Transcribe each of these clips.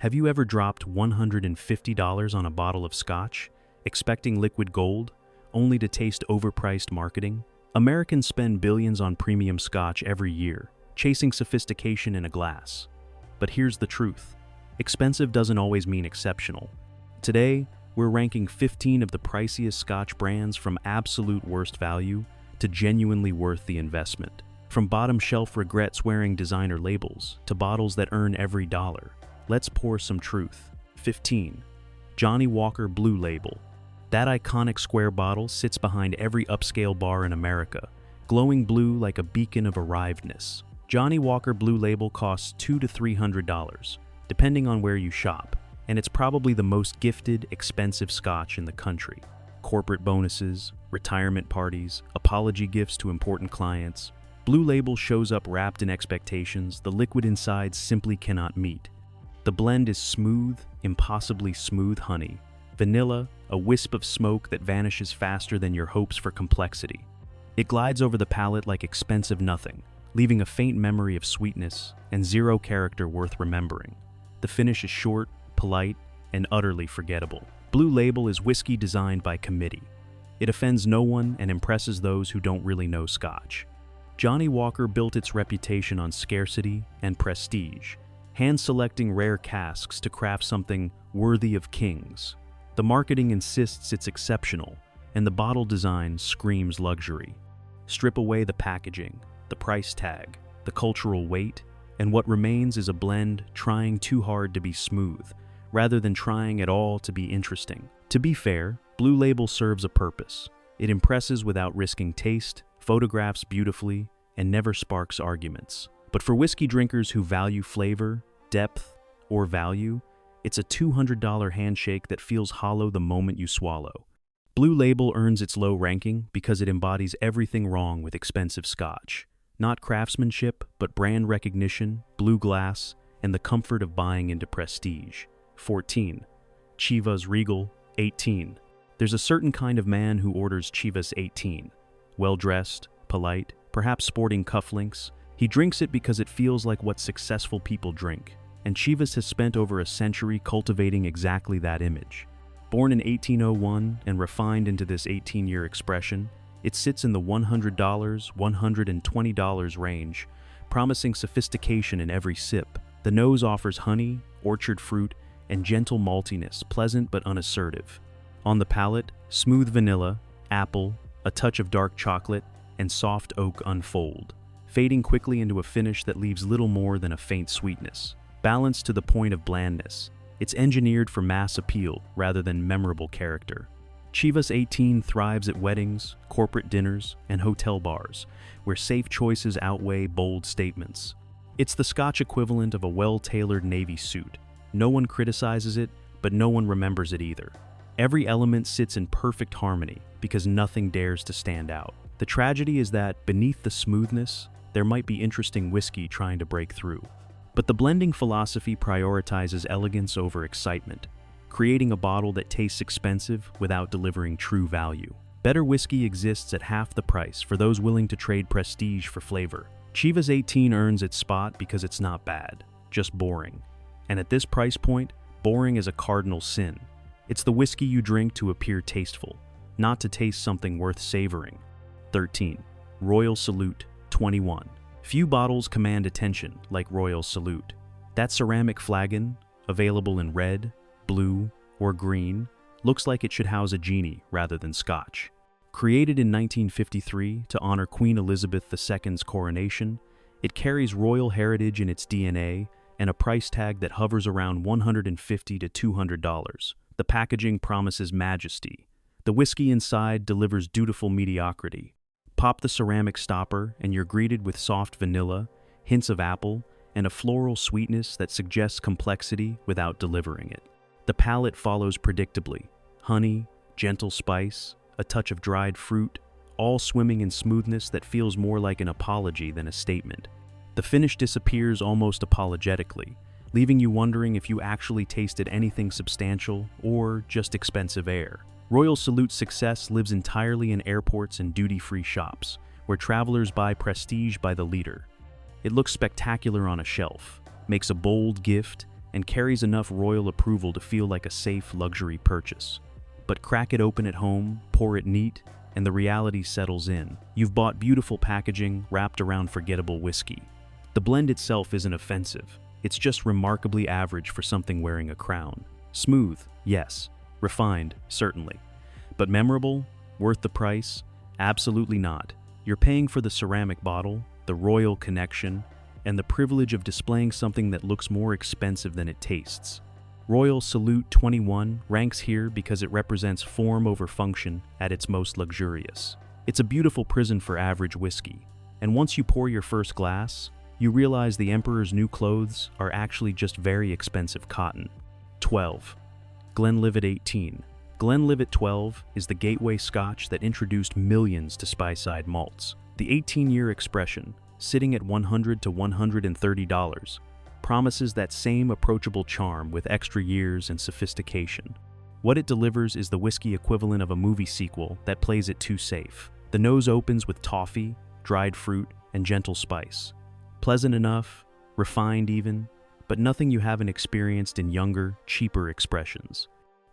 Have you ever dropped $150 on a bottle of Scotch, expecting liquid gold, only to taste overpriced marketing? Americans spend billions on premium Scotch every year, chasing sophistication in a glass. But here's the truth. Expensive doesn't always mean exceptional. Today, we're ranking 15 of the priciest Scotch brands from absolute worst value to genuinely worth the investment. From bottom-shelf regret-swearing designer labels to bottles that earn every dollar. Let's pour some truth. 15. Johnnie Walker Blue Label. That iconic square bottle sits behind every upscale bar in America, glowing blue like a beacon of arrivedness. Johnnie Walker Blue Label costs $200 to $300, depending on where you shop, and it's probably the most gifted, expensive Scotch in the country. Corporate bonuses, retirement parties, apology gifts to important clients. Blue Label shows up wrapped in expectations the liquid inside simply cannot meet. The blend is smooth, impossibly smooth honey, vanilla, a wisp of smoke that vanishes faster than your hopes for complexity. It glides over the palate like expensive nothing, leaving a faint memory of sweetness and zero character worth remembering. The finish is short, polite, and utterly forgettable. Blue Label is whiskey designed by committee. It offends no one and impresses those who don't really know Scotch. Johnnie Walker built its reputation on scarcity and prestige, hand-selecting rare casks to craft something worthy of kings. The marketing insists it's exceptional, and the bottle design screams luxury. Strip away the packaging, the price tag, the cultural weight, and what remains is a blend trying too hard to be smooth, rather than trying at all to be interesting. To be fair, Blue Label serves a purpose. It impresses without risking taste, photographs beautifully, and never sparks arguments. But for whiskey drinkers who value flavor, depth, or value, it's a $200 handshake that feels hollow the moment you swallow. Blue Label earns its low ranking because it embodies everything wrong with expensive Scotch. Not craftsmanship, but brand recognition, blue glass, and the comfort of buying into prestige. 14. Chivas Regal, 18. There's a certain kind of man who orders Chivas 18. Well-dressed, polite, perhaps sporting cufflinks. He drinks it because it feels like what successful people drink, and Chivas has spent over a century cultivating exactly that image. Born in 1801 and refined into this 18-year expression, it sits in the $100, $120 range, promising sophistication in every sip. The nose offers honey, orchard fruit, and gentle maltiness, pleasant but unassertive. On the palate, smooth vanilla, apple, a touch of dark chocolate, and soft oak unfold, fading quickly into a finish that leaves little more than a faint sweetness. Balanced to the point of blandness, it's engineered for mass appeal rather than memorable character. Chivas 18 thrives at weddings, corporate dinners, and hotel bars, where safe choices outweigh bold statements. It's the Scotch equivalent of a well-tailored navy suit. No one criticizes it, but no one remembers it either. Every element sits in perfect harmony because nothing dares to stand out. The tragedy is that, beneath the smoothness, there might be interesting whiskey trying to break through. But the blending philosophy prioritizes elegance over excitement, creating a bottle that tastes expensive without delivering true value. Better whiskey exists at half the price for those willing to trade prestige for flavor. Chivas 18 earns its spot because it's not bad, just boring. And at this price point, boring is a cardinal sin. It's the whiskey you drink to appear tasteful, not to taste something worth savoring. 13. Royal Salute, 21. Few bottles command attention like Royal Salute. That ceramic flagon, available in red, blue, or green, looks like it should house a genie rather than Scotch. Created in 1953 to honor Queen Elizabeth II's coronation, it carries royal heritage in its DNA and a price tag that hovers around $150 to $200. The packaging promises majesty. The whiskey inside delivers dutiful mediocrity. Pop the ceramic stopper and you're greeted with soft vanilla, hints of apple, and a floral sweetness that suggests complexity without delivering it. The palate follows predictably. Honey, gentle spice, a touch of dried fruit, all swimming in smoothness that feels more like an apology than a statement. The finish disappears almost apologetically, leaving you wondering if you actually tasted anything substantial or just expensive air. Royal Salute's success lives entirely in airports and duty-free shops, where travelers buy prestige by the liter. It looks spectacular on a shelf, makes a bold gift, and carries enough royal approval to feel like a safe luxury purchase. But crack it open at home, pour it neat, and the reality settles in. You've bought beautiful packaging wrapped around forgettable whiskey. The blend itself isn't offensive. It's just remarkably average for something wearing a crown. Smooth, yes. Refined, certainly. But memorable? Worth the price? Absolutely not. You're paying for the ceramic bottle, the royal connection, and the privilege of displaying something that looks more expensive than it tastes. Royal Salute 21 ranks here because it represents form over function at its most luxurious. It's a beautiful prison for average whiskey, and once you pour your first glass, you realize the Emperor's new clothes are actually just very expensive cotton. 12. Glenlivet 18. Glenlivet 12 is the gateway Scotch that introduced millions to Speyside malts. The 18-year expression, sitting at $100 to $130, promises that same approachable charm with extra years and sophistication. What it delivers is the whiskey equivalent of a movie sequel that plays it too safe. The nose opens with toffee, dried fruit, and gentle spice. Pleasant enough, refined even, but nothing you haven't experienced in younger, cheaper expressions.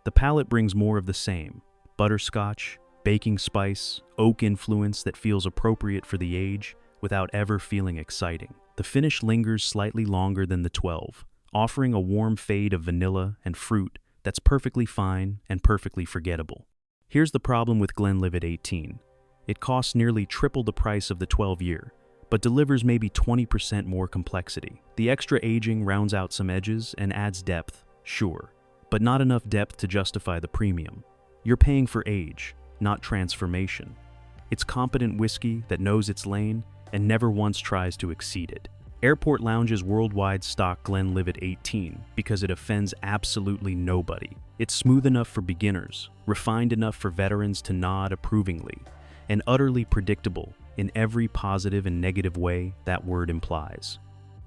The palate brings more of the same: butterscotch, baking spice, oak influence that feels appropriate for the age without ever feeling exciting. The finish lingers slightly longer than the 12, offering a warm fade of vanilla and fruit that's perfectly fine and perfectly forgettable. Here's the problem with Glenlivet 18. It costs nearly triple the price of the 12-year, but delivers maybe 20% more complexity. The extra aging rounds out some edges and adds depth, sure, but not enough depth to justify the premium. You're paying for age, not transformation. It's competent whiskey that knows its lane and never once tries to exceed it. Airport lounges worldwide stock Glenlivet 18 because it offends absolutely nobody. It's smooth enough for beginners, refined enough for veterans to nod approvingly, and utterly predictable in every positive and negative way that word implies.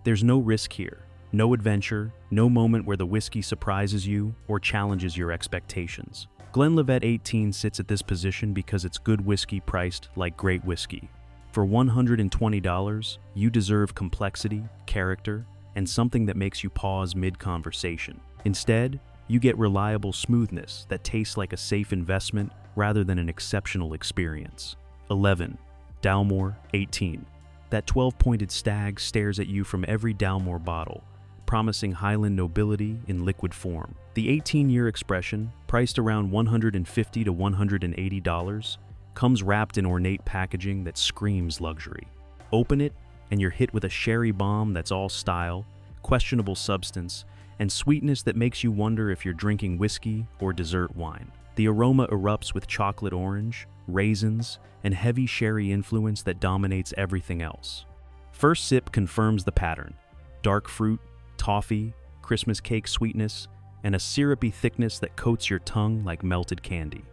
There's no risk here, no adventure, no moment where the whiskey surprises you or challenges your expectations. Glenlivet 18 sits at this position because it's good whiskey priced like great whiskey. For $120, you deserve complexity, character, and something that makes you pause mid-conversation. Instead, you get reliable smoothness that tastes like a safe investment rather than an exceptional experience. 11. Dalmore 18. That 12-pointed stag stares at you from every Dalmore bottle, promising Highland nobility in liquid form. The 18-year expression, priced around $150 to $180, comes wrapped in ornate packaging that screams luxury. Open it, and you're hit with a sherry bomb that's all style, questionable substance, and sweetness that makes you wonder if you're drinking whiskey or dessert wine. The aroma erupts with chocolate orange, raisins, and heavy sherry influence that dominates everything else. First sip confirms the pattern: dark fruit, toffee, Christmas cake sweetness, and a syrupy thickness that coats your tongue like melted candy.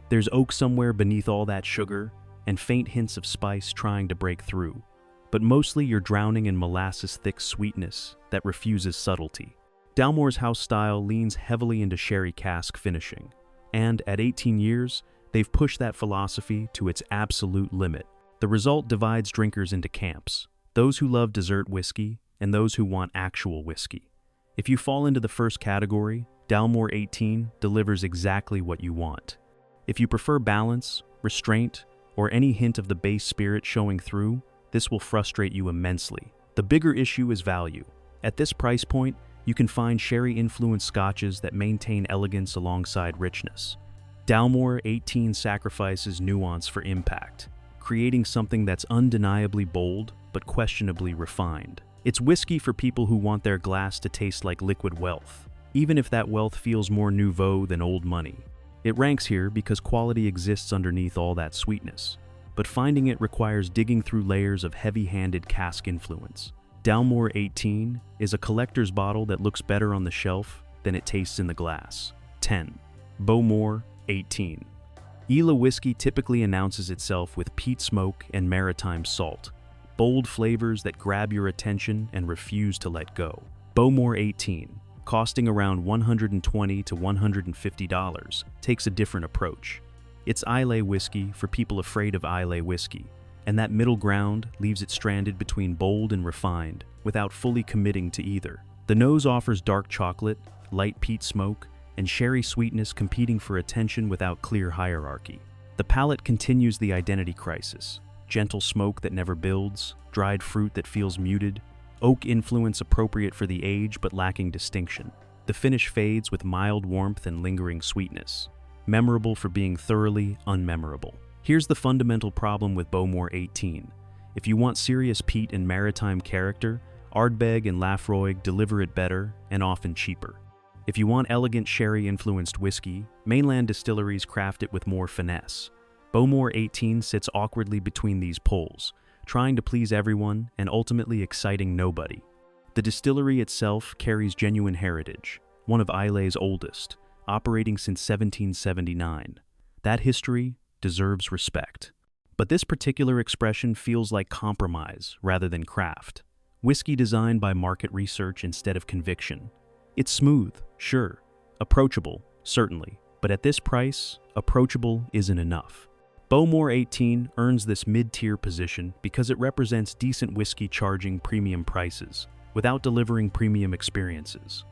There's oak somewhere beneath all that sugar, and faint hints of spice trying to break through. But mostly you're drowning in molasses-thick sweetness that refuses subtlety. Dalmore's house style leans heavily into sherry cask finishing, and at 18 years, they've pushed that philosophy to its absolute limit. The result divides drinkers into camps: those who love dessert whiskey and those who want actual whiskey. If you fall into the first category, Dalmore 18 delivers exactly what you want. If you prefer balance, restraint, or any hint of the base spirit showing through, this will frustrate you immensely. The bigger issue is value. At this price point, you can find sherry-influenced scotches that maintain elegance alongside richness. Dalmore 18 sacrifices nuance for impact, creating something that's undeniably bold but questionably refined. It's whiskey for people who want their glass to taste like liquid wealth, even if that wealth feels more nouveau than old money. It ranks here because quality exists underneath all that sweetness, but finding it requires digging through layers of heavy-handed cask influence. Dalmore 18 is a collector's bottle that looks better on the shelf than it tastes in the glass. 10. Bowmore 18. Islay whiskey typically announces itself with peat smoke and maritime salt, bold flavors that grab your attention and refuse to let go. Bowmore 18, costing around $120 to $150, takes a different approach. It's Islay whiskey for people afraid of Islay whiskey, and that middle ground leaves it stranded between bold and refined without fully committing to either. The nose offers dark chocolate, light peat smoke, and sherry sweetness competing for attention without clear hierarchy. The palate continues the identity crisis. Gentle smoke that never builds, dried fruit that feels muted, oak influence appropriate for the age but lacking distinction. The finish fades with mild warmth and lingering sweetness, memorable for being thoroughly unmemorable. Here's the fundamental problem with Bowmore 18. If you want serious peat and maritime character, Ardbeg and Laphroaig deliver it better and often cheaper. If you want elegant sherry-influenced whiskey, mainland distilleries craft it with more finesse. Bowmore 18 sits awkwardly between these poles, trying to please everyone and ultimately exciting nobody. The distillery itself carries genuine heritage, one of Islay's oldest, operating since 1779. That history deserves respect. But this particular expression feels like compromise rather than craft. Whiskey designed by market research instead of conviction. It's smooth, sure. Approachable, certainly. But at this price, approachable isn't enough. Bowmore 18 earns this mid-tier position because it represents decent whiskey charging premium prices, without delivering premium experiences.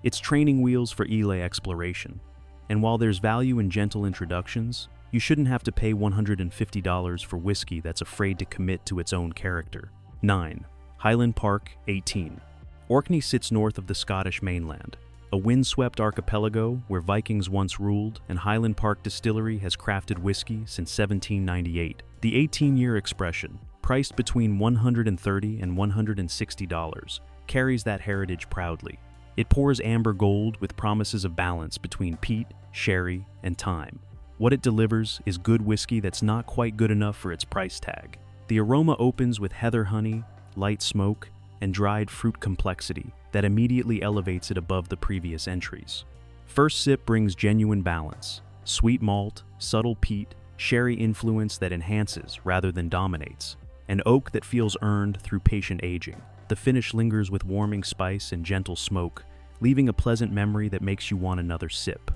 It's training wheels for Islay exploration. And while there's value in gentle introductions, you shouldn't have to pay $150 for whiskey that's afraid to commit to its own character. 9. Highland Park 18. Orkney sits north of the Scottish mainland, a windswept archipelago where Vikings once ruled, and Highland Park Distillery has crafted whiskey since 1798. The 18-year expression, priced between $130 and $160, carries that heritage proudly. It pours amber gold with promises of balance between peat, sherry, and time. What it delivers is good whiskey that's not quite good enough for its price tag. The aroma opens with heather honey, light smoke, and dried fruit complexity that immediately elevates it above the previous entries. First sip brings genuine balance, sweet malt, subtle peat, sherry influence that enhances rather than dominates, and oak that feels earned through patient aging. The finish lingers with warming spice and gentle smoke, leaving a pleasant memory that makes you want another sip.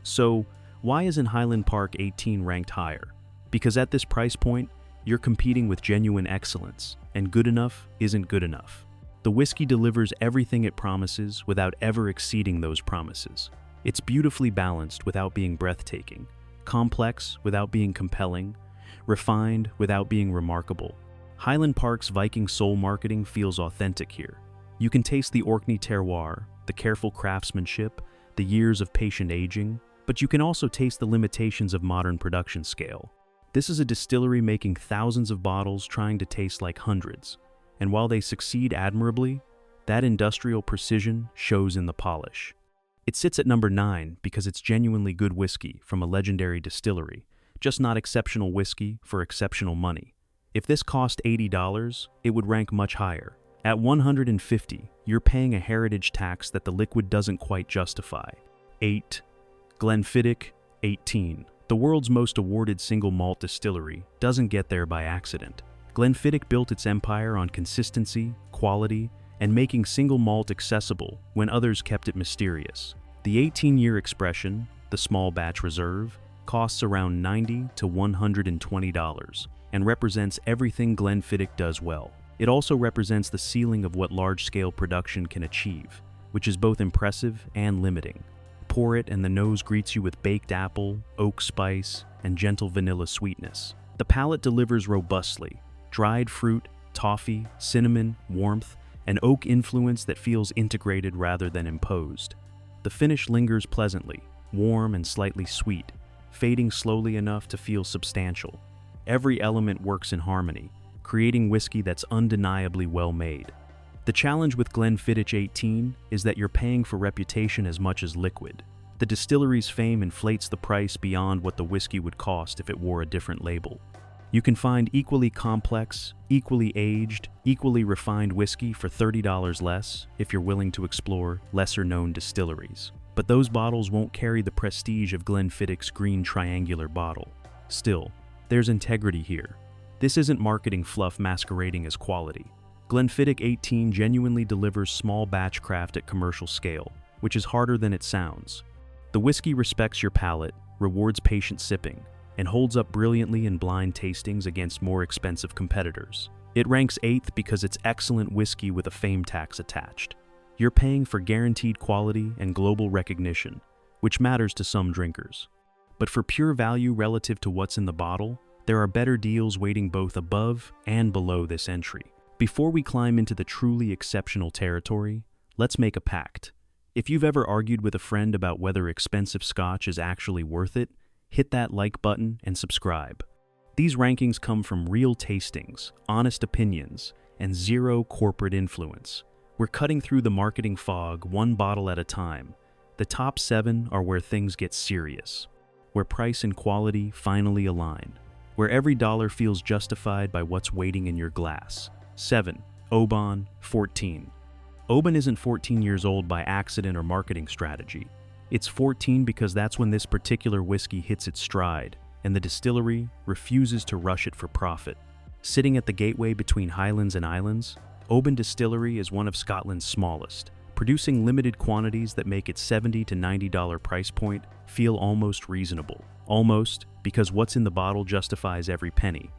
So, why isn't Highland Park 18 ranked higher? Because at this price point, you're competing with genuine excellence, and good enough isn't good enough. The whiskey delivers everything it promises without ever exceeding those promises. It's beautifully balanced without being breathtaking, complex without being compelling, refined without being remarkable. Highland Park's Viking soul marketing feels authentic here. You can taste the Orkney terroir, the careful craftsmanship, the years of patient aging, but you can also taste the limitations of modern production scale. This is a distillery making thousands of bottles trying to taste like hundreds. And while they succeed admirably, that industrial precision shows in the polish. It sits at number 9 because it's genuinely good whiskey from a legendary distillery, just not exceptional whiskey for exceptional money. If this cost $80, it would rank much higher. At $150, you're paying a heritage tax that the liquid doesn't quite justify. 8. Glenfiddich 18. The world's most awarded single malt distillery doesn't get there by accident. Glenfiddich built its empire on consistency, quality, and making single malt accessible when others kept it mysterious. The 18-year expression, the small batch reserve, costs around $90 to $120 and represents everything Glenfiddich does well. It also represents the ceiling of what large-scale production can achieve, which is both impressive and limiting. Pour it and the nose greets you with baked apple, oak spice, and gentle vanilla sweetness. The palate delivers robustly, dried fruit, toffee, cinnamon, warmth, and oak influence that feels integrated rather than imposed. The finish lingers pleasantly, warm and slightly sweet, fading slowly enough to feel substantial. Every element works in harmony, creating whiskey that's undeniably well made. The challenge with Glenfiddich 18 is that you're paying for reputation as much as liquid. The distillery's fame inflates the price beyond what the whiskey would cost if it wore a different label. You can find equally complex, equally aged, equally refined whiskey for $30 less if you're willing to explore lesser-known distilleries. But those bottles won't carry the prestige of Glenfiddich's green triangular bottle. Still, there's integrity here. This isn't marketing fluff masquerading as quality. Glenfiddich 18 genuinely delivers small batch craft at commercial scale, which is harder than it sounds. The whiskey respects your palate, rewards patient sipping, and holds up brilliantly in blind tastings against more expensive competitors. It ranks 8th because it's excellent whiskey with a fame tax attached. You're paying for guaranteed quality and global recognition, which matters to some drinkers. But for pure value relative to what's in the bottle, there are better deals waiting both above and below this entry. Before we climb into the truly exceptional territory, let's make a pact. If you've ever argued with a friend about whether expensive Scotch is actually worth it, hit that like button and subscribe. These rankings come from real tastings, honest opinions, and zero corporate influence. We're cutting through the marketing fog one bottle at a time. The top 7 are where things get serious, where price and quality finally align, where every dollar feels justified by what's waiting in your glass. 7. Oban, 14. Oban isn't 14 years old by accident or marketing strategy. It's 14 because that's when this particular whiskey hits its stride, and the distillery refuses to rush it for profit. Sitting at the gateway between Highlands and Islands, Oban Distillery is one of Scotland's smallest, producing limited quantities that make its $70 to $90 price point feel almost reasonable. Almost, because what's in the bottle justifies every penny.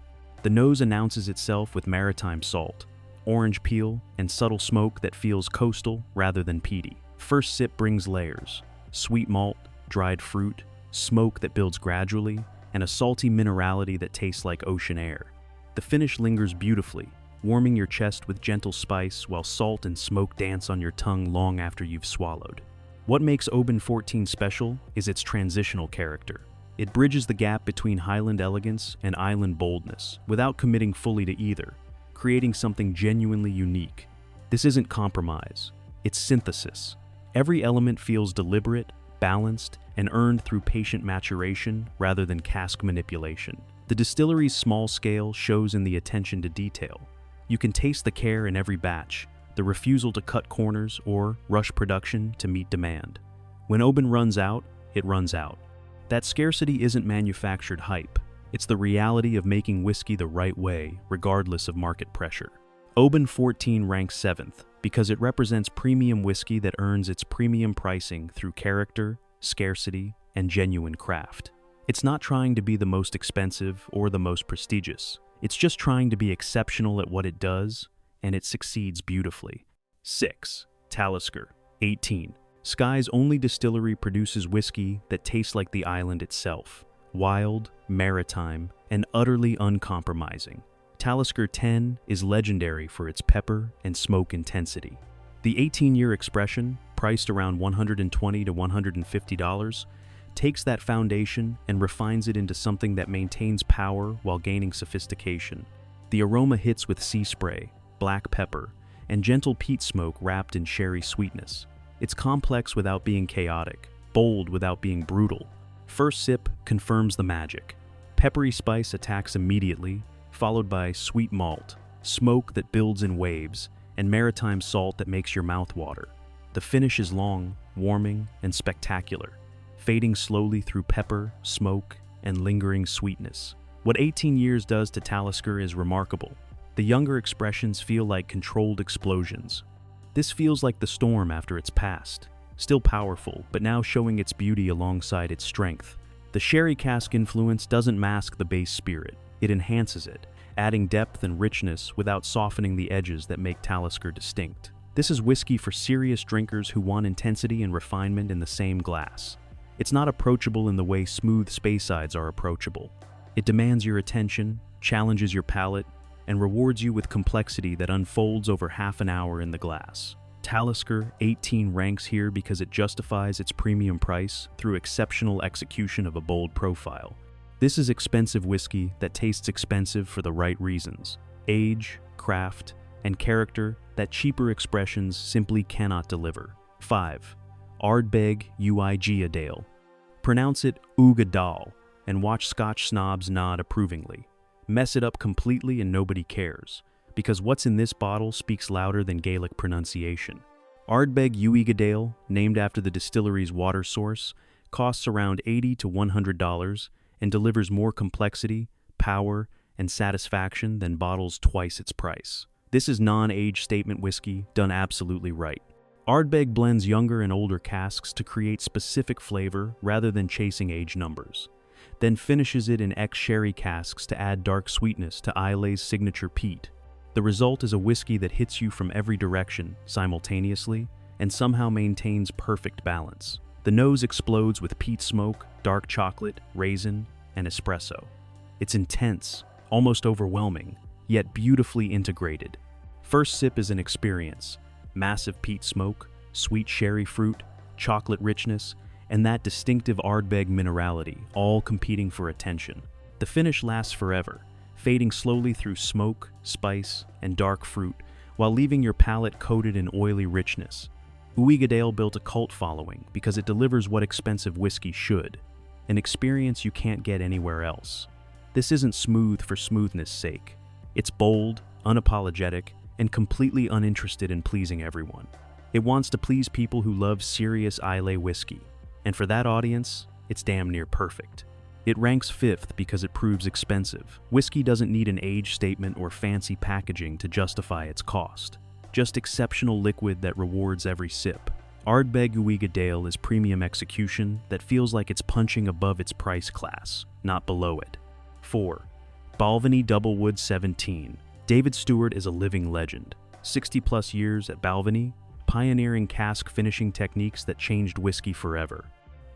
The nose announces itself with maritime salt, orange peel, and subtle smoke that feels coastal rather than peaty. First sip brings layers: sweet malt, dried fruit, smoke that builds gradually, and a salty minerality that tastes like ocean air. The finish lingers beautifully, warming your chest with gentle spice while salt and smoke dance on your tongue long after you've swallowed. What makes Oban 14 special is its transitional character. It bridges the gap between Highland elegance and island boldness without committing fully to either, creating something genuinely unique. This isn't compromise, it's synthesis. Every element feels deliberate, balanced, and earned through patient maturation rather than cask manipulation. The distillery's small scale shows in the attention to detail. You can taste the care in every batch, the refusal to cut corners or rush production to meet demand. When Oban runs out, it runs out. That scarcity isn't manufactured hype. It's the reality of making whiskey the right way, regardless of market pressure. Oban 14 ranks 7th because it represents premium whiskey that earns its premium pricing through character, scarcity, and genuine craft. It's not trying to be the most expensive or the most prestigious. It's just trying to be exceptional at what it does, and it succeeds beautifully. 6. Talisker, 18. Skye's only distillery produces whiskey that tastes like the island itself. Wild, maritime, and utterly uncompromising. Talisker 10 is legendary for its pepper and smoke intensity. The 18-year expression, priced around $120 to $150, takes that foundation and refines it into something that maintains power while gaining sophistication. The aroma hits with sea spray, black pepper, and gentle peat smoke wrapped in sherry sweetness. It's complex without being chaotic, bold without being brutal. First sip confirms the magic. Peppery spice attacks immediately, followed by sweet malt, smoke that builds in waves, and maritime salt that makes your mouth water. The finish is long, warming, and spectacular, fading slowly through pepper, smoke, and lingering sweetness. What 18 years does to Talisker is remarkable. The younger expressions feel like controlled explosions. This feels like the storm after it's passed, still powerful, but now showing its beauty alongside its strength. The sherry cask influence doesn't mask the base spirit, it enhances it, adding depth and richness without softening the edges that make Talisker distinct. This is whiskey for serious drinkers who want intensity and refinement in the same glass. It's not approachable in the way smooth Speysides are approachable. It demands your attention, challenges your palate, and rewards you with complexity that unfolds over half an hour in the glass. Talisker 18 ranks here because it justifies its premium price through exceptional execution of a bold profile. This is expensive whiskey that tastes expensive for the right reasons: age, craft, and character that cheaper expressions simply cannot deliver. 5. Ardbeg Uigeadail. Pronounce it Uigeadail, and watch Scotch snobs nod approvingly. Mess it up completely and nobody cares, because what's in this bottle speaks louder than Gaelic pronunciation. Ardbeg Uigeadail, named after the distillery's water source, costs around $80 to $100 and delivers more complexity, power, and satisfaction than bottles twice its price. This is non-age statement whiskey done absolutely right. Ardbeg blends younger and older casks to create specific flavor rather than chasing age numbers, then finishes it in ex-sherry casks to add dark sweetness to Islay's signature peat. The result is a whiskey that hits you from every direction simultaneously and somehow maintains perfect balance. The nose explodes with peat smoke, dark chocolate, raisin, and espresso. It's intense, almost overwhelming, yet beautifully integrated. First sip is an experience. Massive peat smoke, sweet sherry fruit, chocolate richness, and that distinctive Ardbeg minerality, all competing for attention. The finish lasts forever, fading slowly through smoke, spice, and dark fruit, while leaving your palate coated in oily richness. Uigeadail built a cult following because it delivers what expensive whiskey should, an experience you can't get anywhere else. This isn't smooth for smoothness' sake. It's bold, unapologetic, and completely uninterested in pleasing everyone. It wants to please people who love serious Islay whiskey, and for that audience, it's damn near perfect. It ranks 5th because it proves expensive. Whiskey doesn't need an age statement or fancy packaging to justify its cost. Just exceptional liquid that rewards every sip. Ardbeg Uigeadail is premium execution that feels like it's punching above its price class, not below it. 4. Balvenie Doublewood 17. David Stewart is a living legend. 60+ years at Balvenie, pioneering cask finishing techniques that changed whiskey forever.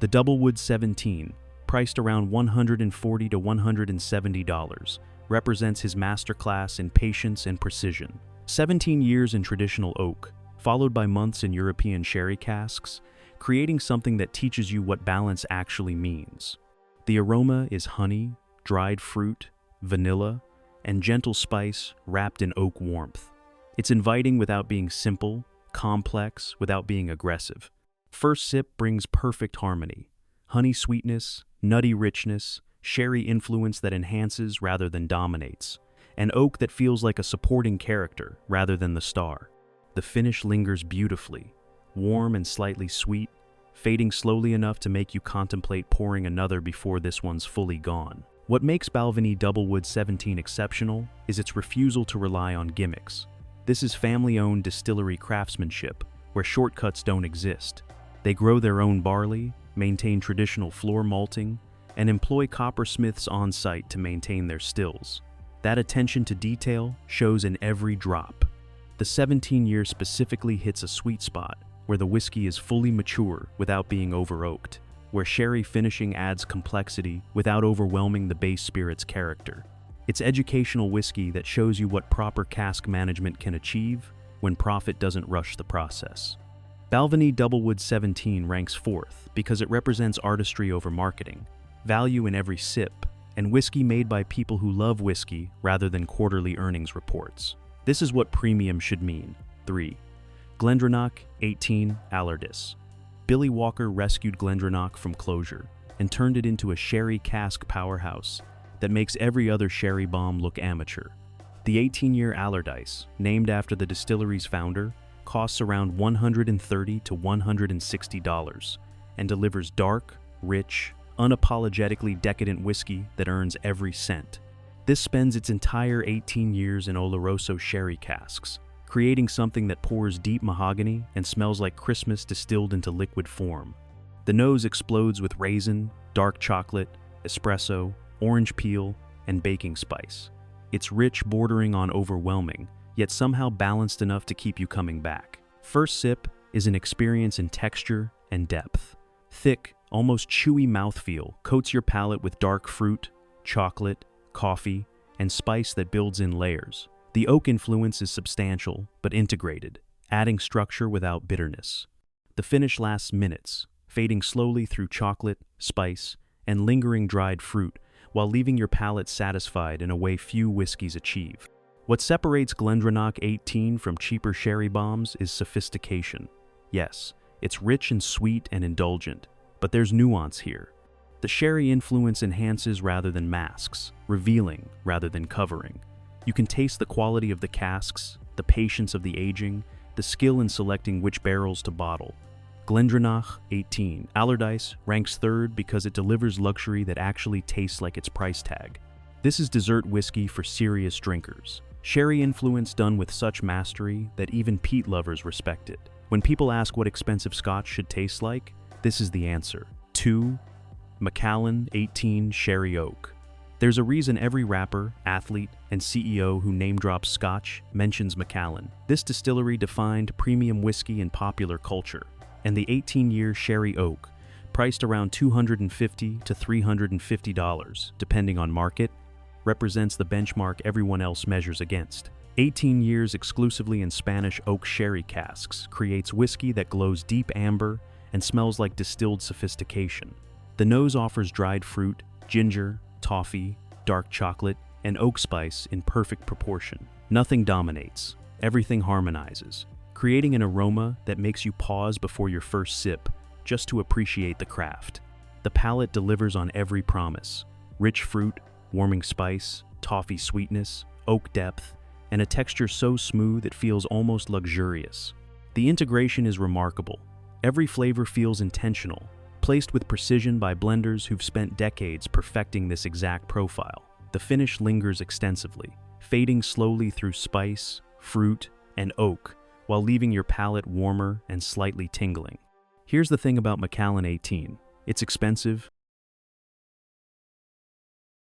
The Doublewood 17, priced around $140 to $170, represents his masterclass in patience and precision. 17 years in traditional oak, followed by months in European sherry casks, creating something that teaches you what balance actually means. The aroma is honey, dried fruit, vanilla, and gentle spice wrapped in oak warmth. It's inviting without being simple, complex without being aggressive. First sip brings perfect harmony. Honey sweetness, nutty richness, sherry influence that enhances rather than dominates, and oak that feels like a supporting character rather than the star. The finish lingers beautifully, warm and slightly sweet, fading slowly enough to make you contemplate pouring another before this one's fully gone. What makes Balvenie Doublewood 17 exceptional is its refusal to rely on gimmicks. This is family-owned distillery craftsmanship, where shortcuts don't exist. They grow their own barley, maintain traditional floor malting, and employ coppersmiths on site to maintain their stills. That attention to detail shows in every drop. The 17-year specifically hits a sweet spot where the whiskey is fully mature without being over-oaked, where sherry finishing adds complexity without overwhelming the base spirit's character. It's educational whiskey that shows you what proper cask management can achieve when profit doesn't rush the process. Balvenie Doublewood 17 ranks 4th because it represents artistry over marketing, value in every sip, and whiskey made by people who love whiskey rather than quarterly earnings reports. This is what premium should mean. 3. Glendronach 18 Allardyce. Billy Walker rescued Glendronach from closure and turned it into a sherry cask powerhouse that makes every other sherry bomb look amateur. The 18-year Allardyce, named after the distillery's founder, costs around $130 to $160 and delivers dark, rich, unapologetically decadent whiskey that earns every cent. This spends its entire 18 years in Oloroso sherry casks, creating something that pours deep mahogany and smells like Christmas distilled into liquid form. The nose explodes with raisin, dark chocolate, espresso, orange peel, and baking spice. It's rich, bordering on overwhelming, yet somehow balanced enough to keep you coming back. First sip is an experience in texture and depth. Thick, almost chewy mouthfeel coats your palate with dark fruit, chocolate, coffee, and spice that builds in layers. The oak influence is substantial but integrated, adding structure without bitterness. The finish lasts minutes, fading slowly through chocolate, spice, and lingering dried fruit, while leaving your palate satisfied in a way few whiskeys achieve. What separates Glendronach 18 from cheaper sherry bombs is sophistication. Yes, it's rich and sweet and indulgent, but there's nuance here. The sherry influence enhances rather than masks, revealing rather than covering. You can taste the quality of the casks, the patience of the aging, the skill in selecting which barrels to bottle. Glendronach 18 Allardyce ranks 3rd because it delivers luxury that actually tastes like its price tag. This is dessert whiskey for serious drinkers. Sherry influence done with such mastery that even peat lovers respect it. When people ask what expensive Scotch should taste like, this is the answer. 2. Macallan 18 Sherry Oak. There's a reason every rapper, athlete, and CEO who name-drops Scotch mentions Macallan. This distillery defined premium whiskey in popular culture, and the 18-year Sherry Oak, priced around $250 to $350, depending on market, represents the benchmark everyone else measures against. 18 years exclusively in Spanish oak sherry casks creates whiskey that glows deep amber and smells like distilled sophistication. The nose offers dried fruit, ginger, toffee, dark chocolate, and oak spice in perfect proportion. Nothing dominates, everything harmonizes, creating an aroma that makes you pause before your first sip just to appreciate the craft. The palate delivers on every promise: rich fruit, warming spice, toffee sweetness, oak depth, and a texture so smooth it feels almost luxurious. The integration is remarkable. Every flavor feels intentional, placed with precision by blenders who've spent decades perfecting this exact profile. The finish lingers extensively, fading slowly through spice, fruit, and oak, while leaving your palate warmer and slightly tingling. Here's the thing about Macallan 18. It's expensive,